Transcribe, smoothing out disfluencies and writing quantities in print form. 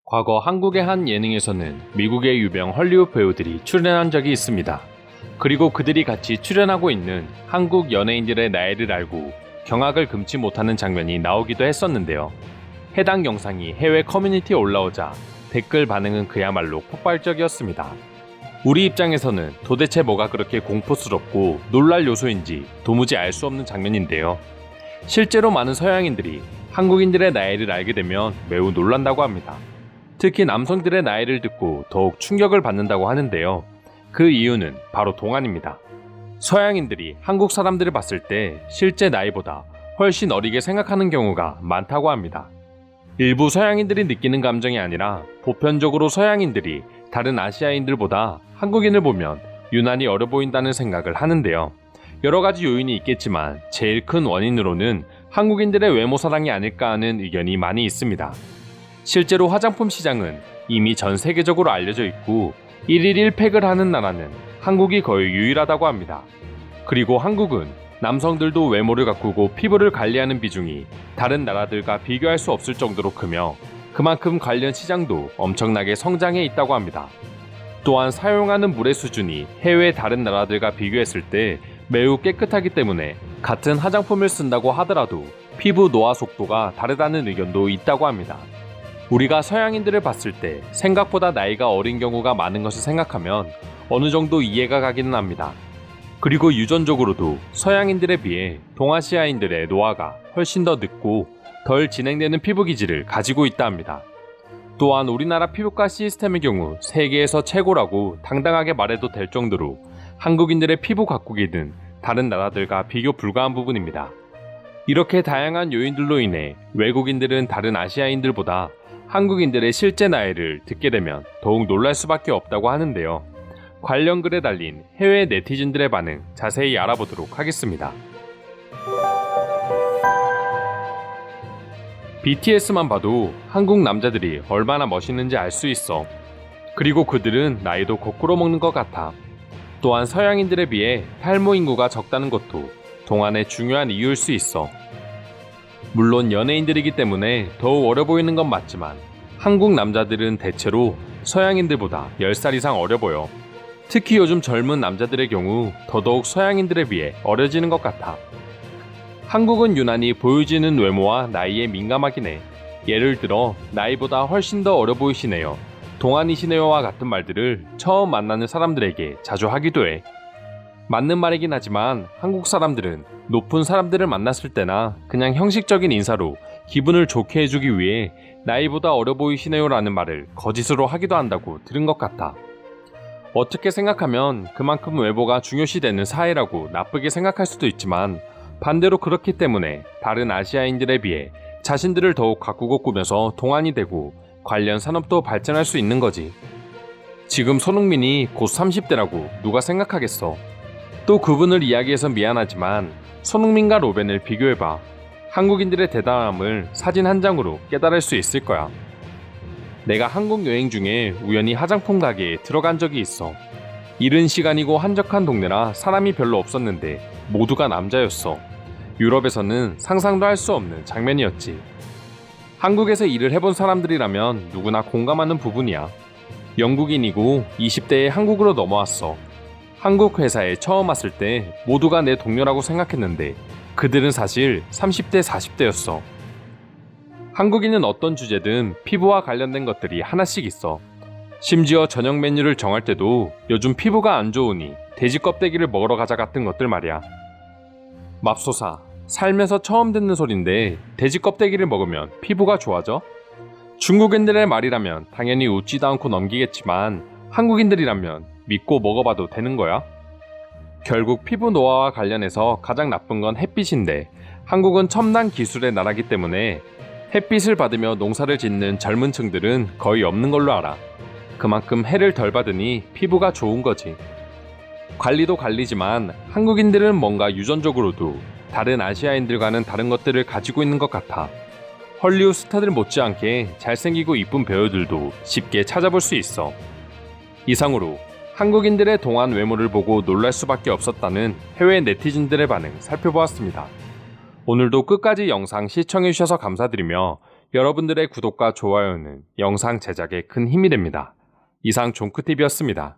과거 한국의 한 예능에서는 미국의 유명 헐리우드 배우들이 출연한 적이 있습니다. 그리고 그들이 같이 출연하고 있는 한국 연예인들의 나이를 알고 경악을 금치 못하는 장면이 나오기도 했었는데요. 해당 영상이 해외 커뮤니티에 올라오자 댓글 반응은 그야말로 폭발적이었습니다. 우리 입장에서는 도대체 뭐가 그렇게 공포스럽고 놀랄 요소인지 도무지 알 수 없는 장면인데요. 실제로 많은 서양인들이 한국인들의 나이를 알게 되면 매우 놀란다고 합니다. 특히 남성들의 나이를 듣고 더욱 충격을 받는다고 하는데요. 그 이유는 바로 동안입니다. 서양인들이 한국 사람들을 봤을 때 실제 나이보다 훨씬 어리게 생각하는 경우가 많다고 합니다. 일부 서양인들이 느끼는 감정이 아니라 보편적으로 서양인들이 다른 아시아인들보다 한국인을 보면 유난히 어려 보인다는 생각을 하는데요. 여러 가지 요인이 있겠지만 제일 큰 원인으로는 한국인들의 외모 사랑이 아닐까 하는 의견이 많이 있습니다. 실제로 화장품 시장은 이미 전 세계적으로 알려져 있고 1일 1팩을 하는 나라는 한국이 거의 유일하다고 합니다. 그리고 한국은 남성들도 외모를 가꾸고 피부를 관리하는 비중이 다른 나라들과 비교할 수 없을 정도로 크며 그만큼 관련 시장도 엄청나게 성장해 있다고 합니다. 또한 사용하는 물의 수준이 해외 다른 나라들과 비교했을 때 매우 깨끗하기 때문에 같은 화장품을 쓴다고 하더라도 피부 노화 속도가 다르다는 의견도 있다고 합니다. 우리가 서양인들을 봤을 때 생각보다 나이가 어린 경우가 많은 것을 생각하면 어느 정도 이해가 가기는 합니다. 그리고 유전적으로도 서양인들에 비해 동아시아인들의 노화가 훨씬 더 늦고 덜 진행되는 피부 기질을 가지고 있다 합니다. 또한 우리나라 피부과 시스템의 경우 세계에서 최고라고 당당하게 말해도 될 정도로 한국인들의 피부 가꾸기는 다른 나라들과 비교 불가한 부분입니다. 이렇게 다양한 요인들로 인해 외국인들은 다른 아시아인들보다 한국인들의 실제 나이를 듣게 되면 더욱 놀랄 수밖에 없다고 하는데요. 관련 글에 달린 해외 네티즌들의 반응 자세히 알아보도록 하겠습니다. BTS만 봐도 한국 남자들이 얼마나 멋있는지 알 수 있어. 그리고 그들은 나이도 거꾸로 먹는 것 같아. 또한 서양인들에 비해 탈모 인구가 적다는 것도 동안의 중요한 이유일 수 있어. 물론 연예인들이기 때문에 더욱 어려 보이는 건 맞지만 한국 남자들은 대체로 서양인들보다 10살 이상 어려 보여. 특히 요즘 젊은 남자들의 경우 더더욱 서양인들에 비해 어려지는 것 같아. 한국은 유난히 보여지는 외모와 나이에 민감하긴 해. 예를 들어 나이보다 훨씬 더 어려 보이시네요, 동안이시네요와 같은 말들을 처음 만나는 사람들에게 자주 하기도 해. 맞는 말이긴 하지만 한국 사람들은 높은 사람들을 만났을 때나 그냥 형식적인 인사로 기분을 좋게 해주기 위해 나이보다 어려 보이시네요 라는 말을 거짓으로 하기도 한다고 들은 것 같아. 어떻게 생각하면 그만큼 외모가 중요시되는 사회라고 나쁘게 생각할 수도 있지만 반대로 그렇기 때문에 다른 아시아인들에 비해 자신들을 더욱 가꾸고 꾸며서 동안이 되고 관련 산업도 발전할 수 있는 거지. 지금 손흥민이 곧 30대라고 누가 생각하겠어. 또 그분을 이야기해서 미안하지만 손흥민과 로벤을 비교해봐. 한국인들의 대단함을 사진 한 장으로 깨달을 수 있을 거야. 내가 한국 여행 중에 우연히 화장품 가게에 들어간 적이 있어. 이른 시간이고 한적한 동네라 사람이 별로 없었는데 모두가 남자였어. 유럽에서는 상상도 할 수 없는 장면이었지. 한국에서 일을 해본 사람들이라면 누구나 공감하는 부분이야. 영국인이고 20대에 한국으로 넘어왔어. 한국 회사에 처음 왔을 때 모두가 내 동료라고 생각했는데 그들은 사실 30대, 40대였어. 한국인은 어떤 주제든 피부와 관련된 것들이 하나씩 있어. 심지어 저녁 메뉴를 정할 때도 요즘 피부가 안 좋으니 돼지 껍데기를 먹으러 가자 같은 것들 말이야. 맙소사, 살면서 처음 듣는 소린데 돼지 껍데기를 먹으면 피부가 좋아져? 중국인들의 말이라면 당연히 웃지도 않고 넘기겠지만 한국인들이라면 믿고 먹어봐도 되는 거야? 결국 피부 노화와 관련해서 가장 나쁜 건 햇빛인데 한국은 첨단 기술의 나라기 때문에 햇빛을 받으며 농사를 짓는 젊은 층들은 거의 없는 걸로 알아. 그만큼 해를 덜 받으니 피부가 좋은 거지. 관리도 관리지만 한국인들은 뭔가 유전적으로도 다른 아시아인들과는 다른 것들을 가지고 있는 것 같아. 헐리우드 스타들 못지않게 잘생기고 이쁜 배우들도 쉽게 찾아볼 수 있어. 이상으로 한국인들의 동안 외모를 보고 놀랄 수밖에 없었다는 해외 네티즌들의 반응 살펴보았습니다. 오늘도 끝까지 영상 시청해주셔서 감사드리며 여러분들의 구독과 좋아요는 영상 제작에 큰 힘이 됩니다. 이상 종크TV였습니다.